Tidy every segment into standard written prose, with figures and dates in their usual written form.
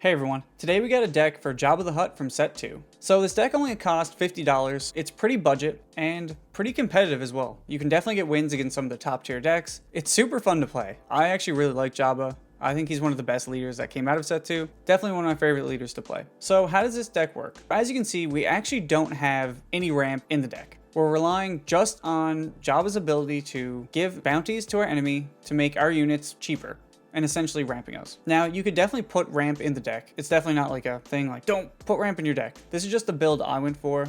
Hey everyone, today we got a deck for Jabba the Hutt from set 2. So this deck only cost $50, it's pretty budget, and pretty competitive as well. You can definitely get wins against some of the top tier decks. It's super fun to play. I actually really like Jabba. I think he's one of the best leaders that came out of set 2. Definitely one of my favorite leaders to play. So how does this deck work? As you can see, we actually don't have any ramp in the deck. We're relying just on Jabba's ability to give bounties to our enemy to make our units cheaper, and essentially ramping us. Now, you could definitely put ramp in the deck. It's definitely not like a thing like, don't put ramp in your deck. This is just the build I went for.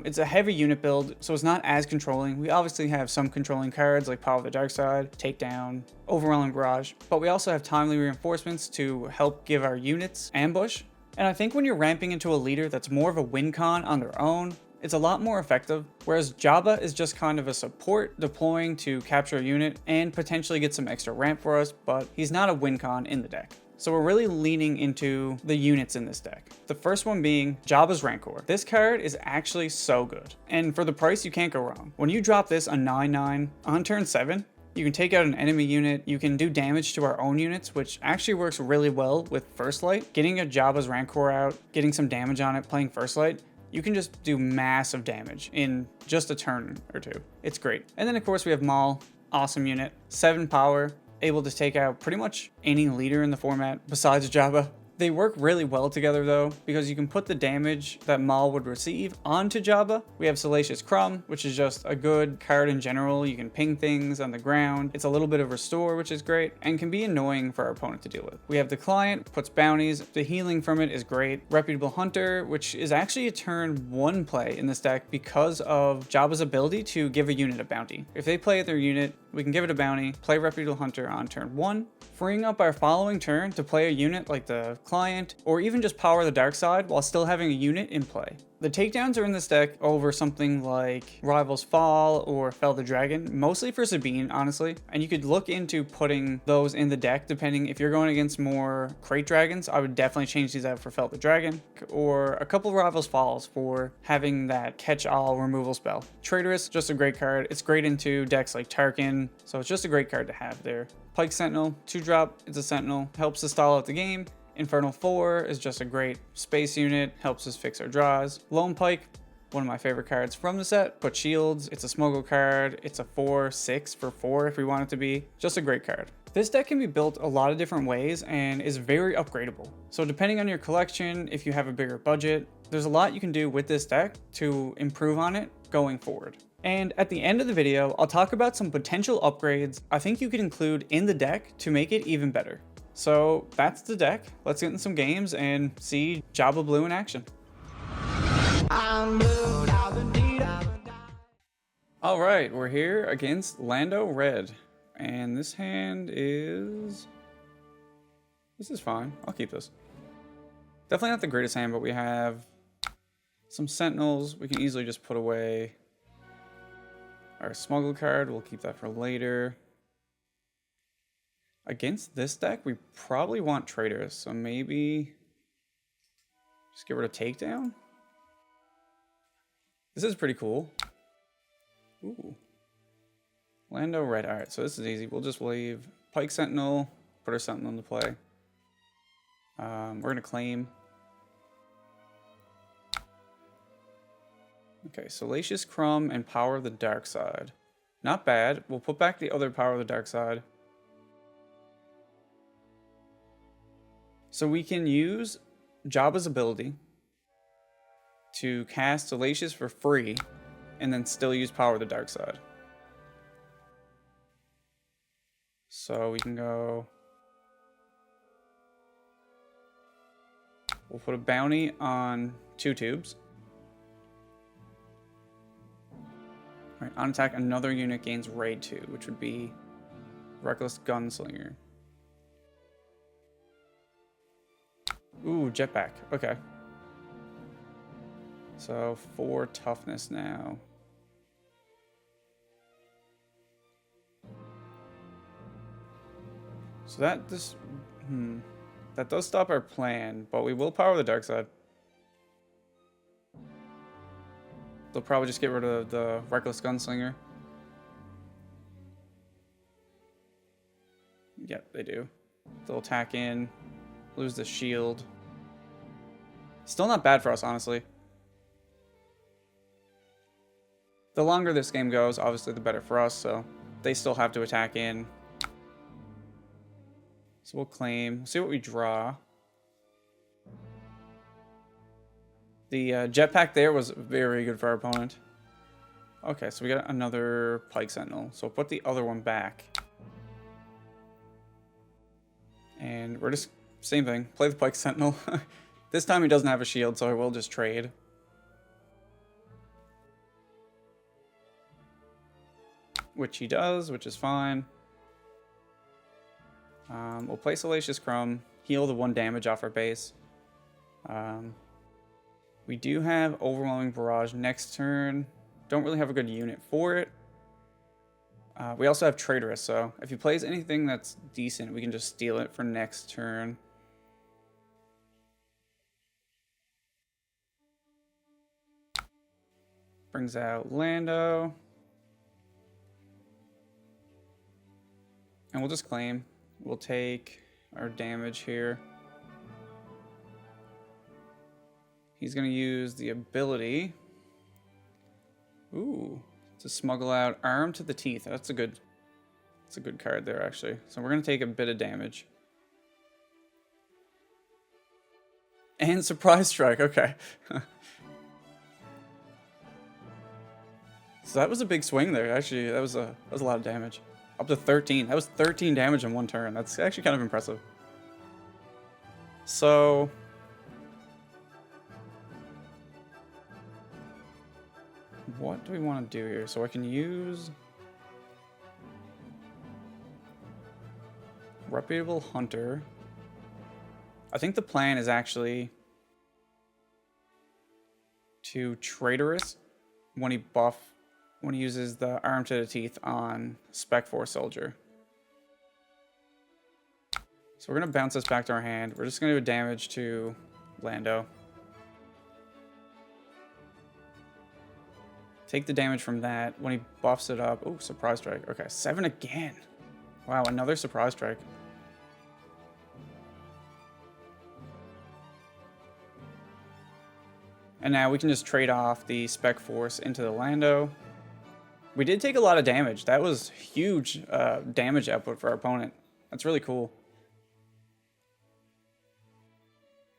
It's a heavy unit build, so it's not as controlling. We obviously have some controlling cards like Power of the Dark Side, Takedown, Overwhelming Barrage, but we also have timely reinforcements to help give our units ambush. And I think when you're ramping into a leader that's more of a win con on their own, it's a lot more effective, whereas Jabba is just kind of a support deploying to capture a unit and potentially get some extra ramp for us, but he's not a win con in the deck. So we're really leaning into the units in this deck. The first one being Jabba's Rancor. This card is actually so good, and for the price you can't go wrong. When you drop this on 9/9 on turn 7, you can take out an enemy unit, you can do damage to our own units, which actually works really well with First Light. Getting a Jabba's Rancor out, getting some damage on it, playing First Light, you can just do massive damage in just a turn or two. It's great. And then of course we have Maul, awesome unit, 7 power, able to take out pretty much any leader in the format besides Jabba. They work really well together though, because you can put the damage that Maul would receive onto Jabba. We have Salacious Crumb, which is just a good card in general. You can ping things on the ground. It's a little bit of restore, which is great, and can be annoying for our opponent to deal with. We have the Client, puts bounties. The healing from it is great. Reputable Hunter, which is actually a turn 1 play in this deck because of Jabba's ability to give a unit a bounty. If they play their unit, we can give it a bounty, play Reputable Hunter on turn 1, freeing up our following turn to play a unit like the Client, or even just Power the Dark Side while still having a unit in play. The takedowns are in this deck over something like Rival's Fall or Fell the Dragon, mostly for Sabine, honestly. And you could look into putting those in the deck depending if you're going against more Crate Dragons. I would definitely change these out for Fell the Dragon, or a couple Rival's Falls for having that catch-all removal spell. Traitorous, just a great card. It's great into decks like Tarkin, so it's just a great card to have there. Pike Sentinel, 2-drop, it's a Sentinel, helps to stall out the game. Infernal 4 is just a great space unit, helps us fix our draws. Lone Pike, one of my favorite cards from the set, put shields, it's a smuggle card, it's a 4/6 for 4 if we want it to be, just a great card. This deck can be built a lot of different ways and is very upgradable. So depending on your collection, if you have a bigger budget, there's a lot you can do with this deck to improve on it going forward. And at the end of the video, I'll talk about some potential upgrades I think you could include in the deck to make it even better. So that's the deck. Let's get in some games and see Jabba Blue in action. All right, we're here against Lando Red. And this hand is... This is fine. I'll keep this. Definitely not the greatest hand, but we have some Sentinels. We can easily just put away our Smuggle card. We'll keep that for later. Against this deck, we probably want Traitorous, so maybe just get rid of Takedown. This is pretty cool. Ooh. Lando Red. Alright, so this is easy. We'll just leave Pike Sentinel, put our Sentinel into play. We're going to claim. Okay, Salacious Crumb and Power of the Dark Side. Not bad. We'll put back the other Power of the Dark Side. So we can use Jabba's ability to cast Salacious for free and then still use Power of the Dark Side. So we can go... We'll put a bounty on 2 tubes. Alright, on attack, another unit gains Raid 2, which would be Reckless Gunslinger. Ooh, Jetpack. Okay. So 4 toughness now. So that that does stop our plan, but we will power the Dark Side. They'll probably just get rid of the Reckless Gunslinger. Yep, they do. They'll attack in, lose the shield. Still not bad for us, honestly. The longer this game goes, obviously the better for us, so they still have to attack in. So we'll claim. We'll see what we draw. The jetpack there was very good for our opponent. Okay, so we got another Pike Sentinel. So we'll put the other one back. And we're just, same thing, play the Pike Sentinel. This time he doesn't have a shield, so I will just trade. Which he does, which is fine. We'll play Salacious Crumb, heal the 1 damage off our base. We do have Overwhelming Barrage next turn. Don't really have a good unit for it. We also have Traitorous, so if he plays anything that's decent, we can just steal it for next turn. Brings out Lando. And we'll just claim. We'll take our damage here. He's going to use the ability. Ooh, to smuggle out Arm to the Teeth. That's a good card there, actually. So we're going to take a bit of damage. And Surprise Strike, okay. So that was a big swing there. Actually, that was a lot of damage. Up to 13. That was 13 damage in 1 turn. That's actually kind of impressive. So what do we want to do here? So I can use Reputable Hunter. I think the plan is actually to Traitorous when he uses the Arm to the Teeth on Spec Force Soldier. So we're going to bounce this back to our hand. We're just going to do damage to Lando. Take the damage from that. When he buffs it up... Oh, Surprise Strike. Okay, 7 again. Wow, another Surprise Strike. And now we can just trade off the Spec Force into the Lando. We did take a lot of damage. That was huge damage output for our opponent. That's really cool.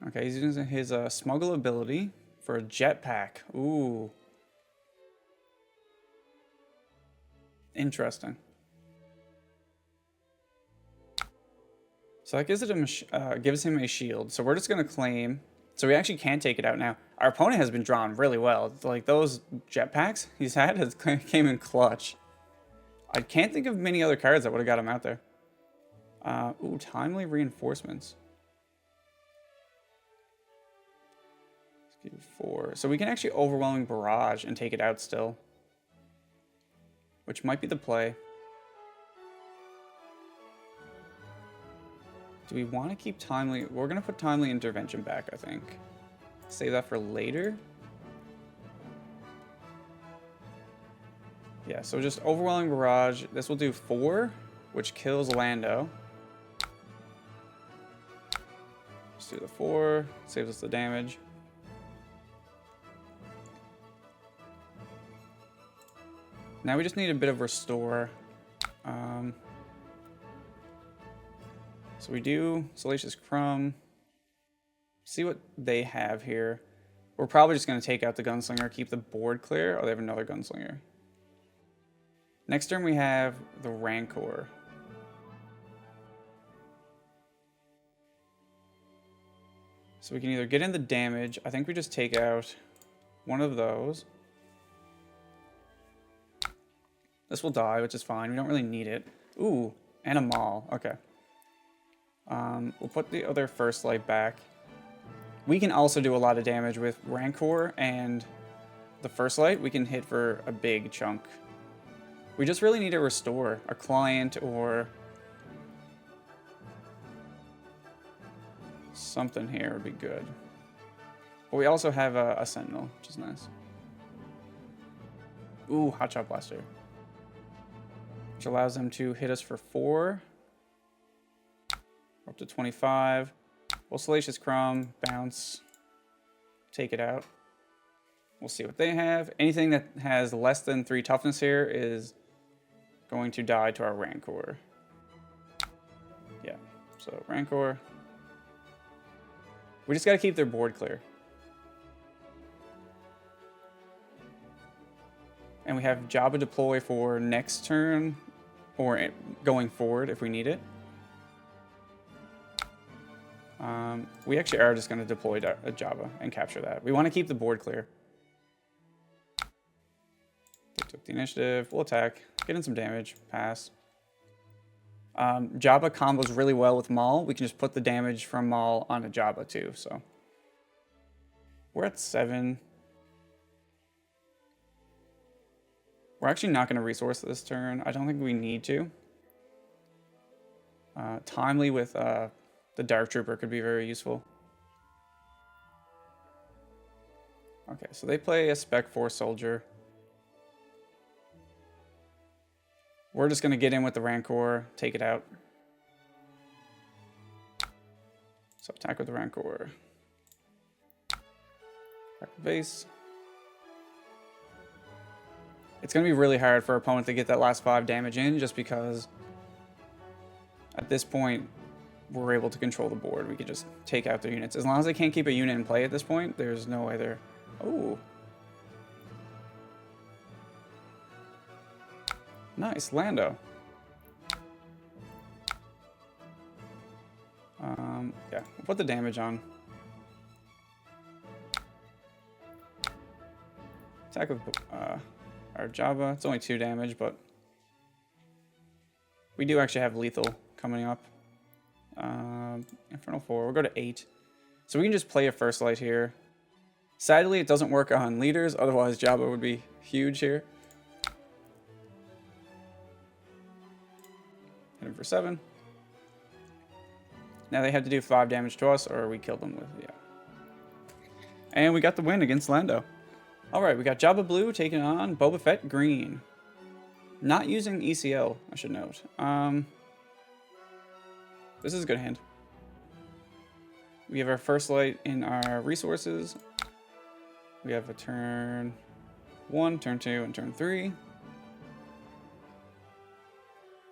Okay, he's using his smuggle ability for a jetpack. Ooh. Interesting. So that gives him a shield. So we're just going to claim. So we actually can take it out now. Our opponent has been drawn really well. Like those jetpacks he's had came in clutch. I can't think of many other cards that would have got him out there. Ooh, Timely Reinforcements. Let's give it 4. So we can actually Overwhelming Barrage and take it out still. Which might be the play. Do we want to keep Timely? We're going to put Timely Intervention back, I think. Save that for later. Yeah, so just Overwhelming Barrage. This will do 4, which kills Lando. Let's do the 4. Saves us the damage. Now we just need a bit of Restore. So we do Salacious Crumb. See what they have here. We're probably just going to take out the Gunslinger, keep the board clear. Oh, they have another Gunslinger. Next turn we have the Rancor. So we can either get in the damage. I think we just take out one of those. This will die, which is fine. We don't really need it. Ooh, and a Maul. Okay. We'll put the other First Light back. We can also do a lot of damage with Rancor and the First Light. We can hit for a big chunk. We just really need to restore a client or something here would be good. But we also have a Sentinel, which is nice. Ooh, Hotshot Blaster. Which allows them to hit us for 4. Up to 25. We'll Salacious Crumb, bounce. take it out. We'll see what they have. Anything that has less than 3 toughness here is going to die to our Rancor. Yeah, so Rancor. We just got to keep their board clear. And we have Jabba deploy for next turn or going forward if we need it. We actually are just going to deploy a Jabba and capture that. We want to keep the board clear. They took the initiative. We'll attack. Get in some damage. Pass. Jabba combos really well with Maul. We can just put the damage from Maul on a Jabba too. So we're at 7. We're actually not going to resource this turn. I don't think we need to. Timely with the Dark Trooper could be very useful. Okay, so they play a Spec 4 soldier. We're just going to get in with the Rancor, take it out. So attack with the Rancor. Back to base. It's going to be really hard for our opponent to get that last 5 damage in just because at this point we're able to control the board. We can just take out their units. As long as they can't keep a unit in play at this point, there's no way they're... Oh. Nice, Lando. Yeah, we'll put the damage on. Attack with our Jabba. It's only 2 damage, but we do actually have lethal coming up. Infernal 4. We'll go to 8. So we can just play a First Light here. Sadly, it doesn't work on leaders. Otherwise, Jabba would be huge here. Hit him for 7. Now they have to do 5 damage to us, or we kill them with, yeah. And we got the win against Lando. Alright, we got Jabba Blue taking on Boba Fett Green. Not using ECL, I should note. This is a good hand. We have our First Light in our resources. We have a turn 1, turn 2, and turn 3.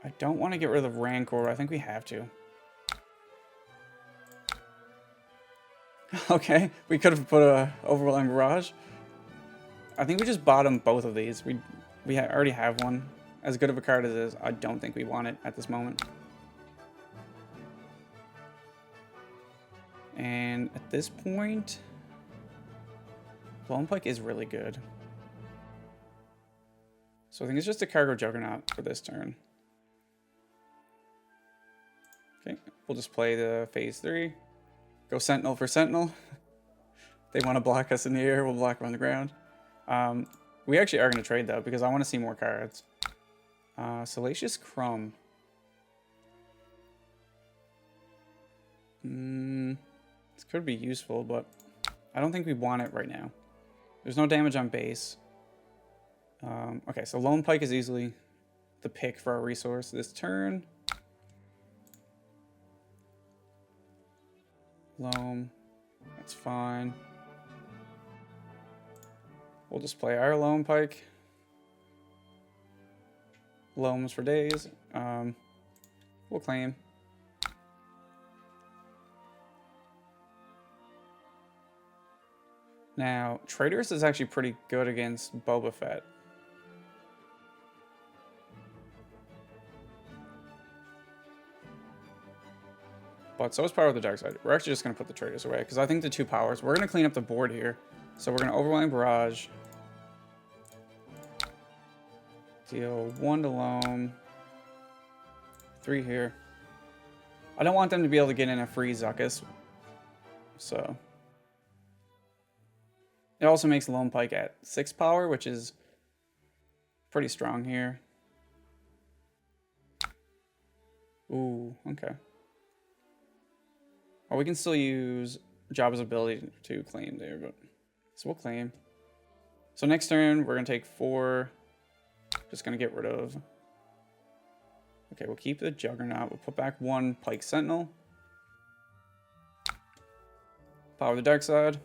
I don't want to get rid of the Rancor. I think we have to. Okay, we could have put a Overwhelming Barrage. I think we just bottom both of these. We already have one. As good of a card as it is, I don't think we want it at this moment. And at this point, Lone Pike is really good. So I think it's just a Cargo Juggernaut for this turn. Okay, we'll just play the Phase 3. Go Sentinel for Sentinel. They want to block us in the air, we'll block them on the ground. We actually are going to trade though, because I want to see more cards. Salacious Crumb. This could be useful, but I don't think we want it right now. There's no damage on base. Okay, so Lone Pike is easily the pick for our resource this turn. Loam, that's fine. We'll just play our Lone Pike. Loams for days. We'll claim. Now, Traitorous is actually pretty good against Boba Fett. But so is Power of the Dark Side. We're actually just going to put the Traitors away, because I think the 2 powers... We're going to clean up the board here. So we're going to Overwhelming Barrage. Deal 1 to Loam. 3 here. I don't want them to be able to get in a free Zuckuss. So... It also makes Lone Pike at 6 power, which is pretty strong here. Ooh, okay. Well, we can still use Jabba's ability to claim there, but so we'll claim. So next turn, we're going to take 4. Just going to get rid of... Okay, we'll keep the Juggernaut. We'll put back 1 Pike Sentinel. Power of the Dark Side.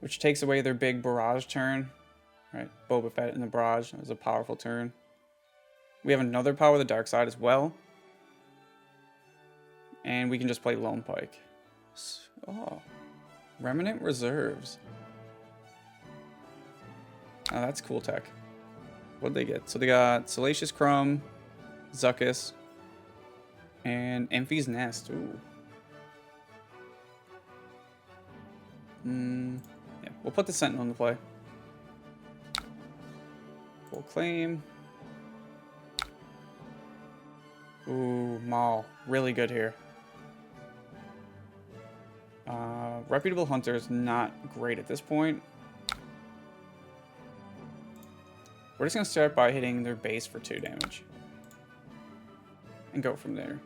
which takes away their big barrage turn. Right, Boba Fett in the barrage is a powerful turn. We have another power of the dark side as well. And we can just play Lone Pike. Oh, Remnant Reserves. Oh, that's cool tech. What'd they get? So they got Salacious Crumb, Zuckuss, and Emphy's Nest. Ooh. Yeah, we'll put the Sentinel into play. Full claim. Ooh, Maul. Really good here. Reputable Hunter is not great at this point. We're just going to start by hitting their base for 2 damage. And go from there.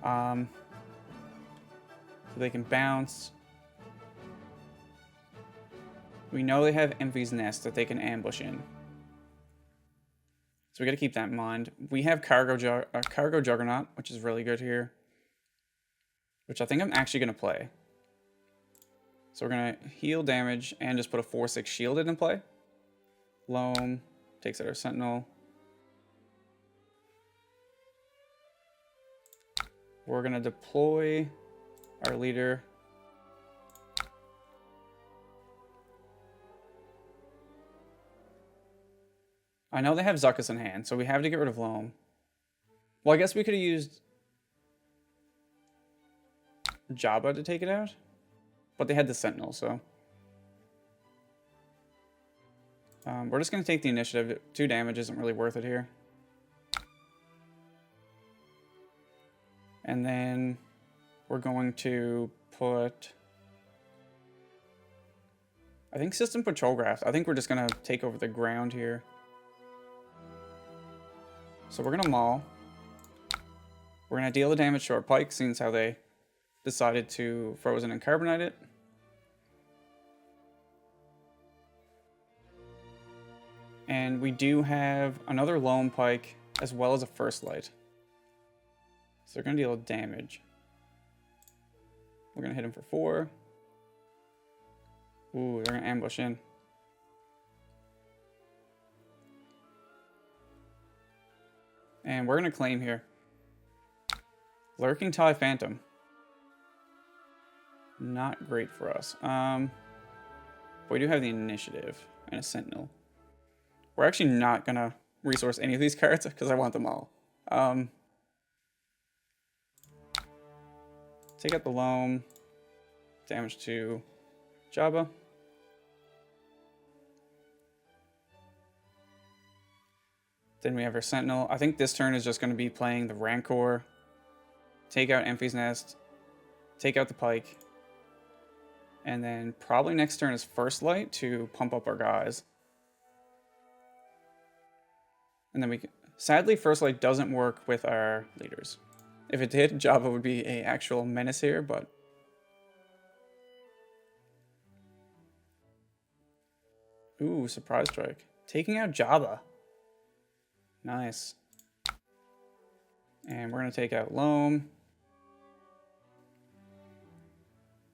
So they can bounce. We know they have Emphy's Nest that they can ambush in. So we got to keep that in mind. We have Cargo Juggernaut, which is really good here. Which I think I'm actually going to play. So we're going to heal damage and just put a 4/6 shielded in play. Loam takes out our Sentinel. We're going to deploy our leader. I know they have Zuckuss in hand, so we have to get rid of Loam. Well, I guess we could have used Jabba to take it out. But they had the Sentinel, so. We're just going to take the initiative. 2 damage isn't really worth it here. And then we're going to put... I think System Patrol Craft. I think we're just going to take over the ground here. So we're going to Maul. We're going to deal the damage to our Pike, since how they decided to Frozen and Carbonite it. And we do have another Lone Pike, as well as a First Light. So they're going to deal damage. We're going to hit him for 4. Ooh, they're going to ambush in. And we're going to claim here. Lurking TIE Phantom. Not great for us. But we do have the initiative and a Sentinel. We're actually not going to resource any of these cards because I want them all. Take out the Loam. Damage to Jabba. Then we have our Sentinel. I think this turn is just going to be playing the Rancor. Take out Emphy's Nest. Take out the Pike. And then probably next turn is First Light to pump up our guys. And then we can... Sadly, First Light doesn't work with our leaders. If it did, Jabba would be an actual menace here, but... Ooh, Surprise Strike. Taking out Jabba. Nice. And we're going to take out Loam.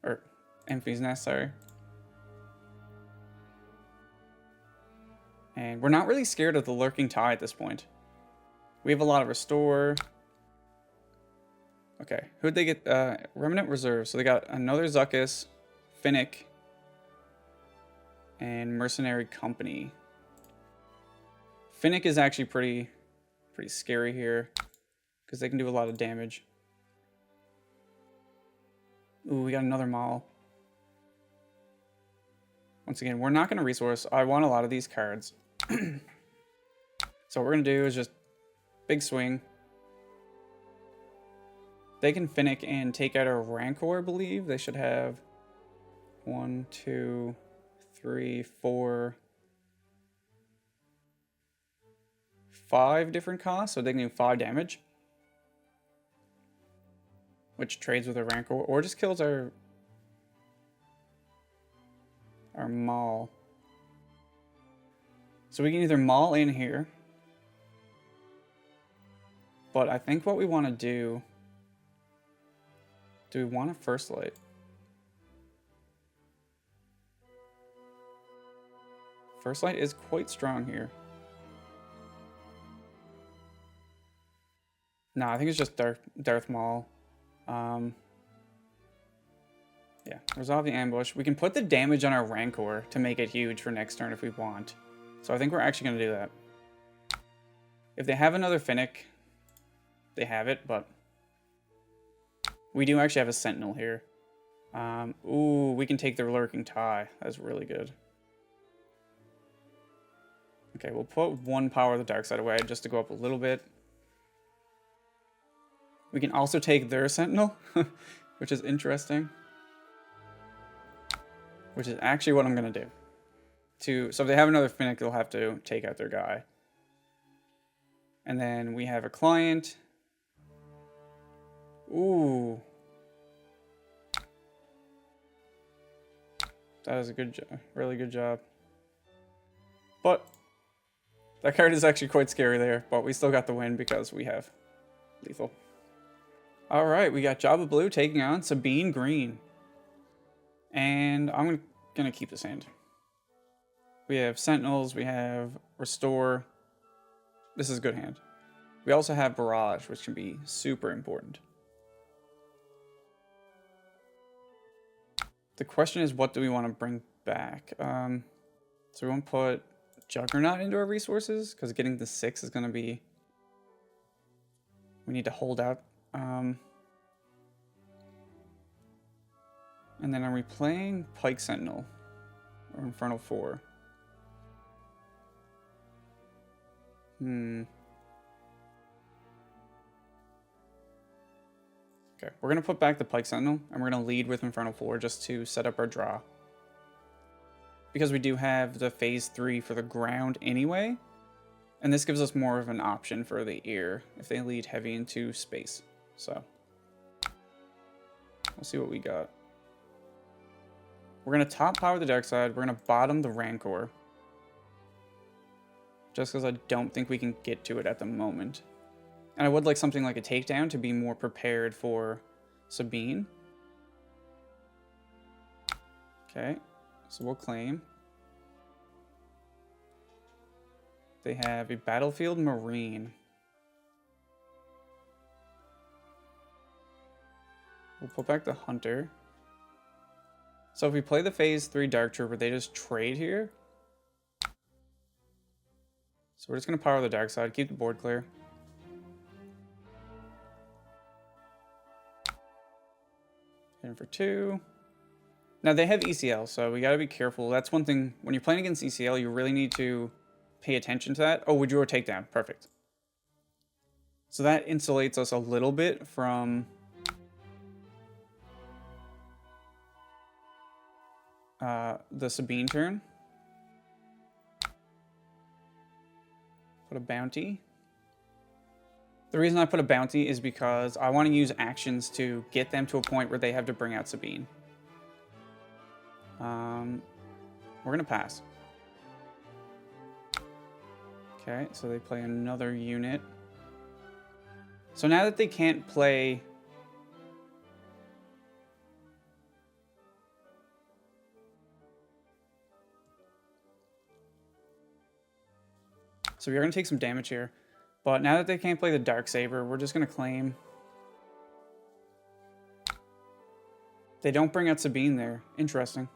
Or Emphy's Nest, sorry. And we're not really scared of the Lurking TIE at this point. We have a lot of Restore. Okay, who'd they get? Remnant Reserve. So they got another Zuckuss, Finnick, and Mercenary Company. Finnick is actually pretty scary here because they can do a lot of damage. Ooh, we got another Maul. Once again, we're not going to resource. I want a lot of these cards. So what we're going to do is just big swing. They can Finnick and take out our Rancor, I believe. They should have 1, 2, 3, 4, 5 different costs, so they can do 5 damage. Which trades with a Rancor, or just kills our Maul. So we can either Maul in here, but I think what we want to do we want a First Light? First Light is quite strong here. No, I think it's just Darth Maul. Yeah, resolve the ambush. We can put the damage on our Rancor to make it huge for next turn if we want. So I think we're actually going to do that. If they have another Finnick, they have it, but we do actually have a Sentinel here. Ooh, we can take their Lurking Tie. That's really good. Okay, we'll put one Power of the Dark Side away just to go up a little bit. We can also take their Sentinel, which is interesting. Which is actually what I'm going to do. So if they have another Finnick, they'll have to take out their guy. And then we have a client. Ooh. That is a good job. Really good job. But that card is actually quite scary there. But we still got the win because we have lethal. Alright, we got Jabba Blue taking on Sabine Green. And I'm going to keep this hand. We have Sentinels. We have Restore. This is a good hand. We also have Barrage, which can be super important. The question is, what do we want to bring back? So we won't put Juggernaut into our resources, because getting the 6 is going to be... We need to hold out. And then are we playing Pike Sentinel? Or Infernal 4? Okay, we're going to put back the Pike Sentinel, and we're going to lead with Infernal 4 just to set up our draw. Because we do have the Phase 3 for the ground anyway, and this gives us more of an option for the ear if they lead heavy into space. So, we'll see what we got. We're going to top power the Dark Side, we're going to bottom the Rancor. Just because I don't think we can get to it at the moment. And I would like something like a takedown to be more prepared for Sabine. Okay, so we'll claim. They have a Battlefield Marine. We'll put back the Hunter. So if we play the Phase 3 Dark Trooper, they just trade here. So we're just going to power the Dark Side, keep the board clear. In for 2. Now they have ECL, so we got to be careful. That's one thing, when you're playing against ECL, you really need to pay attention to that. Oh, we drew a takedown. Perfect. So that insulates us a little bit from the Sabine turn. Put a bounty. The reason I put a bounty is because I want to use actions to get them to a point where they have to bring out Sabine. We're going to pass. Okay, so they play another unit. So now that they can't play... So we're going to take some damage here. But now that they can't play the Darksaber, we're just going to claim. They don't bring out Sabine there. Interesting.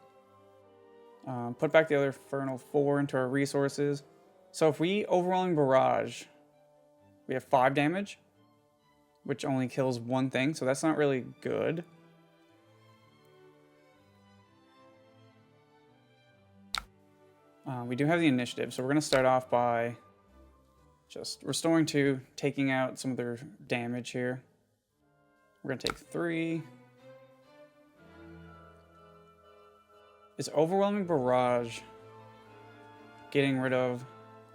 Put back the other Infernal 4 into our resources. So if we Overwhelming Barrage, we have 5 damage, which only kills one thing, so that's not really good. We do have the initiative, so we're going to start off by just restoring 2, taking out some of their damage here. We're going to take 3. Is Overwhelming Barrage getting rid of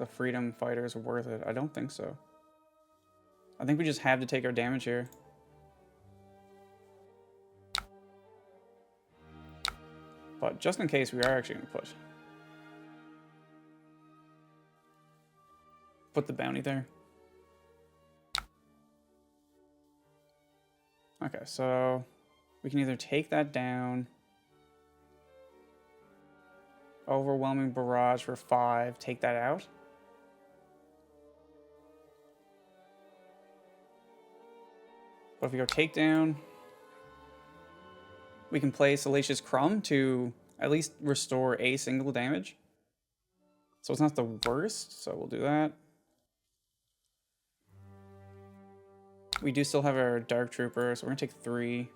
the Freedom Fighters worth it? I don't think so. I think we just have to take our damage here. But just in case, we are actually going to put the bounty there. Okay, so we can either take that down, Overwhelming Barrage for 5. Take that out. But if we go Takedown, we can play Salacious Crumb to at least restore a single damage. So it's not the worst, so we'll do that. We do still have our Dark Trooper, so we're going to take 3.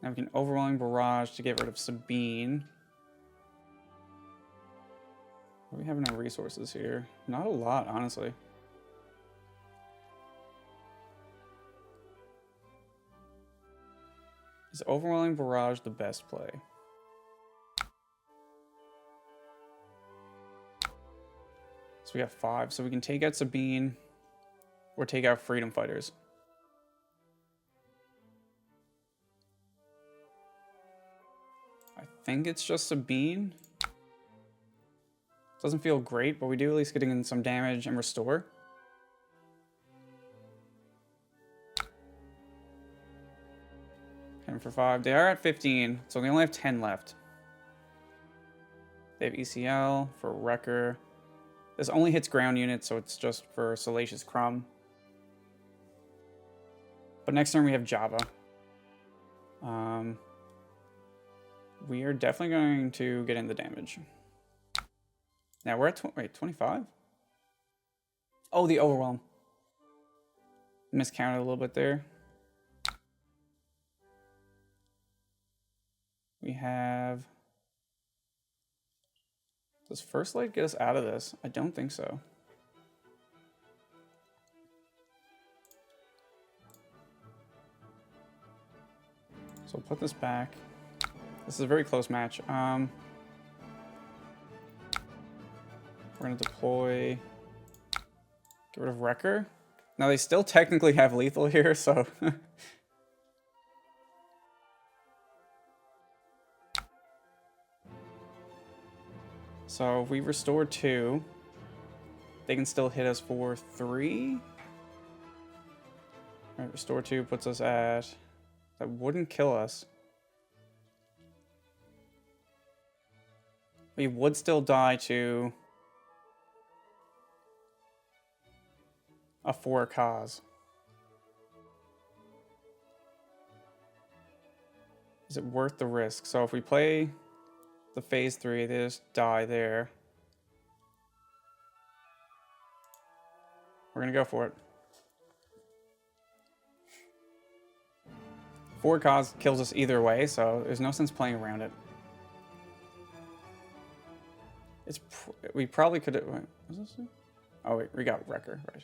Now we can Overwhelming Barrage to get rid of Sabine. What do we have in our resources here? Not a lot, honestly. Is Overwhelming Barrage the best play? So we got 5. So we can take out Sabine or take out Freedom Fighters. I think it's just Sabine. Doesn't feel great, but we do at least getting in some damage and restore. For 5. They are at 15, so they only have 10 left. They have ECL for Wrecker. This only hits ground units, so it's just for Salacious Crumb. But next turn we have Jabba. We are definitely going to get in the damage. Now we're at 25? Oh, the Overwhelm. Miscounted a little bit there. We have... Does First Light get us out of this? I don't think so. So we'll put this back. This is a very close match. We're going to deploy... Get rid of Wrecker. Now they still technically have lethal here, so... So if we restore 2, they can still hit us for 3. Alright, restore 2 puts us at... That wouldn't kill us. We would still die to... a 4 cause. Is it worth the risk? So if we play... the phase 3, they just die there. We're gonna go for it. 4 cause kills us either way, so there's no sense playing around it. We probably could have... Was this it? Oh wait, we got Wrecker, right.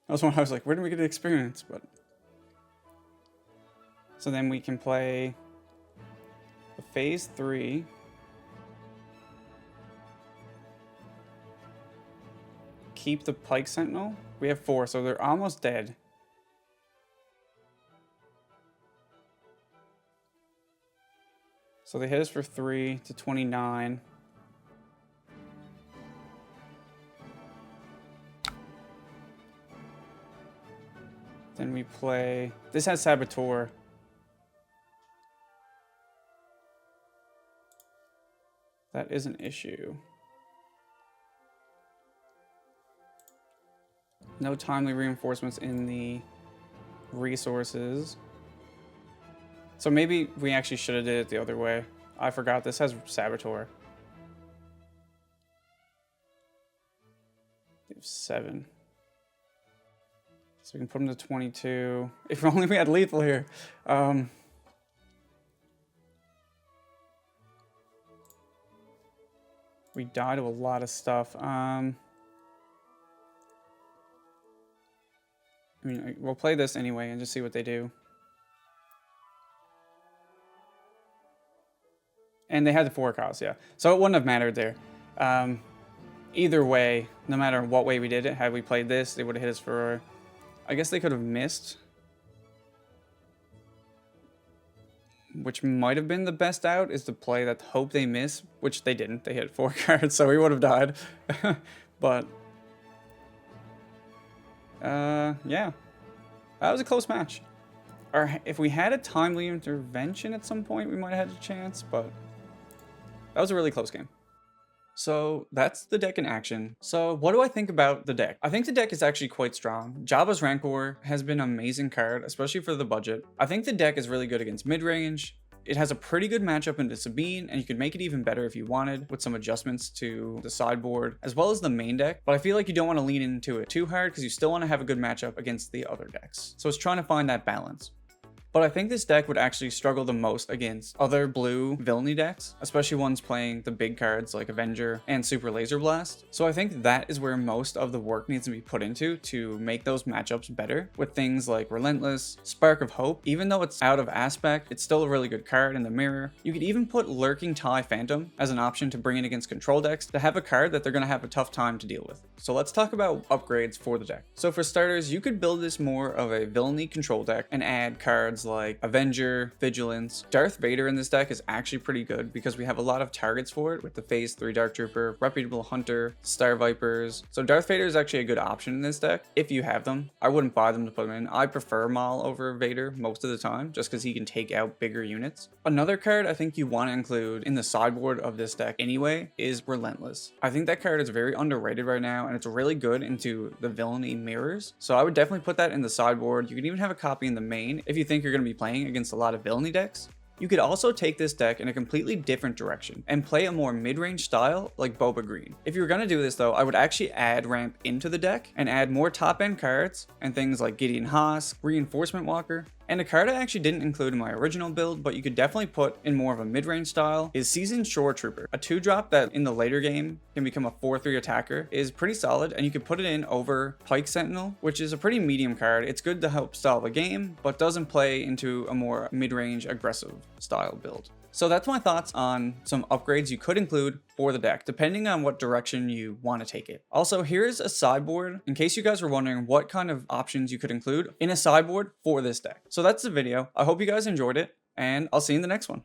That was one I was like, where did we get experience? But so then we can play the phase 3. Keep the Pike Sentinel. We have 4, so they're almost dead. So they hit us for 3 to 29. Then we play... This has Saboteur. That is an issue. No timely reinforcements in the resources. So maybe we actually should have did it the other way. I forgot this has Saboteur. We have 7. So we can put them to 22. If only we had lethal here. We die to a lot of stuff. I mean, we'll play this anyway and just see what they do. And they had the 4 costs, yeah. So it wouldn't have mattered there. Either way, no matter what way we did it, had we played this, they would have hit us for... I guess they could have missed. Which might have been the best out, is to play that hope they miss, which they didn't. They hit 4 cards, so we would have died. But... yeah. That was a close match. Or if we had a timely intervention at some point, we might have had a chance, but that was a really close game. So that's the deck in action. So what do I think about the deck? I think the deck is actually quite strong. Jabba's Rancor has been an amazing card, especially for the budget. I think the deck is really good against mid-range. It has a pretty good matchup into Sabine, and you could make it even better if you wanted with some adjustments to the sideboard, as well as the main deck. But I feel like you don't want to lean into it too hard because you still want to have a good matchup against the other decks. So it's trying to find that balance. But I think this deck would actually struggle the most against other blue villainy decks, especially ones playing the big cards like Avenger and Super Laser Blast. So I think that is where most of the work needs to be put into to make those matchups better with things like Relentless, Spark of Hope. Even though it's out of aspect, it's still a really good card in the mirror. You could even put Lurking TIE Phantom as an option to bring in against control decks to have a card that they're going to have a tough time to deal with. So let's talk about upgrades for the deck. So for starters, you could build this more of a villainy control deck and add cards like Avenger, Vigilance. Darth Vader in this deck is actually pretty good because we have a lot of targets for it with the Phase 3 Dark Trooper, Reputable Hunter, Star Vipers. So Darth Vader is actually a good option in this deck if you have them. I wouldn't buy them to put them in. I prefer Maul over Vader most of the time just because he can take out bigger units. Another card I think you want to include in the sideboard of this deck anyway is Relentless. I think that card is very underrated right now and it's really good into the villainy mirrors. So I would definitely put that in the sideboard. You can even have a copy in the main if you think you're going to be playing against a lot of villainy decks. You could also take this deck in a completely different direction and play a more mid-range style like Boba Green. If you were going to do this though, I would actually add ramp into the deck and add more top-end cards and things like Gideon Haas, Reinforcement Walker. And a card I actually didn't include in my original build, but you could definitely put in more of a mid-range style, is Seasoned Shore Trooper. A 2-drop that in the later game can become a 4/3 attacker is pretty solid, and you could put it in over Pike Sentinel, which is a pretty medium card. It's good to help style the game, but doesn't play into a more mid-range aggressive style build. So that's my thoughts on some upgrades you could include for the deck, depending on what direction you want to take it. Also, here's a sideboard in case you guys were wondering what kind of options you could include in a sideboard for this deck. So that's the video. I hope you guys enjoyed it, and I'll see you in the next one.